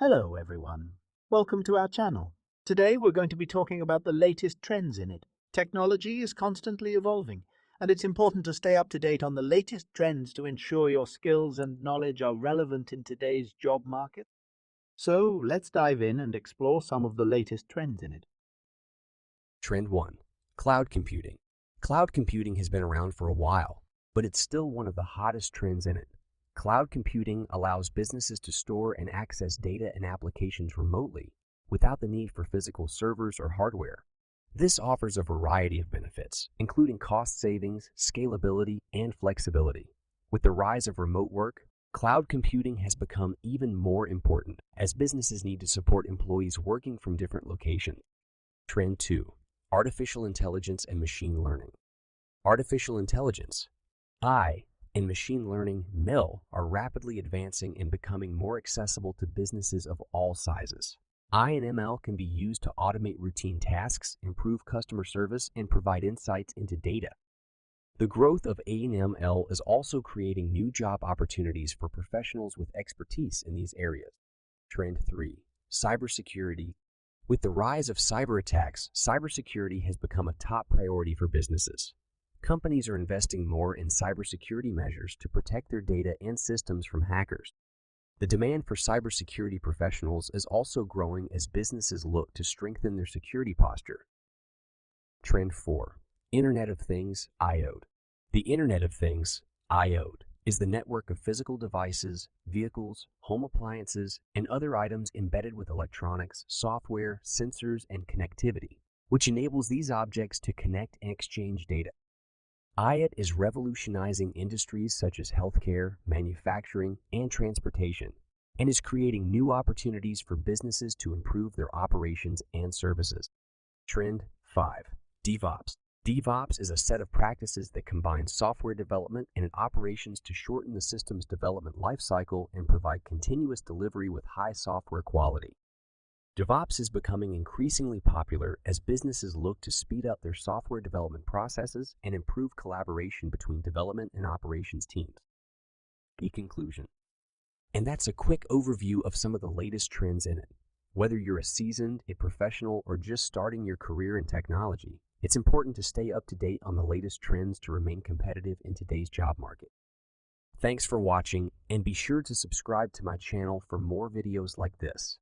Hello everyone, welcome to our channel. Today we're going to be talking about the latest trends in it. Technology is constantly evolving, and it's important to stay up to date on the latest trends to ensure your skills and knowledge are relevant in today's job market. So let's dive in and explore some of the latest trends in it. Trend 1. Cloud computing. Cloud computing has been around for a while, but it's still one of the hottest trends in it. Cloud computing allows businesses to store and access data and applications remotely without the need for physical servers or hardware. This offers a variety of benefits, including cost savings, scalability, and flexibility. With the rise of remote work, cloud computing has become even more important as businesses need to support employees working from different locations. Trend 2. Artificial intelligence and machine learning. Artificial intelligence, AI, and machine learning, ML, are rapidly advancing and becoming more accessible to businesses of all sizes. AI and ML can be used to automate routine tasks, improve customer service, and provide insights into data. The growth of AI and ML is also creating new job opportunities for professionals with expertise in these areas. Trend 3. Cybersecurity. With the rise of cyber attacks, cybersecurity has become a top priority for businesses. Companies are investing more in cybersecurity measures to protect their data and systems from hackers. The demand for cybersecurity professionals is also growing as businesses look to strengthen their security posture. Trend 4. Internet of Things, IoT. The Internet of Things, IoT, is the network of physical devices, vehicles, home appliances, and other items embedded with electronics, software, sensors, and connectivity, which enables these objects to connect and exchange data. IoT is revolutionizing industries such as healthcare, manufacturing, and transportation, and is creating new opportunities for businesses to improve their operations and services. Trend 5. DevOps. DevOps is a set of practices that combine software development and operations to shorten the system's development lifecycle and provide continuous delivery with high software quality. DevOps is becoming increasingly popular as businesses look to speed up their software development processes and improve collaboration between development and operations teams. In conclusion, and that's a quick overview of some of the latest trends in it. Whether you're a seasoned, a professional, or just starting your career in technology, it's important to stay up to date on the latest trends to remain competitive in today's job market. Thanks for watching, and be sure to subscribe to my channel for more videos like this.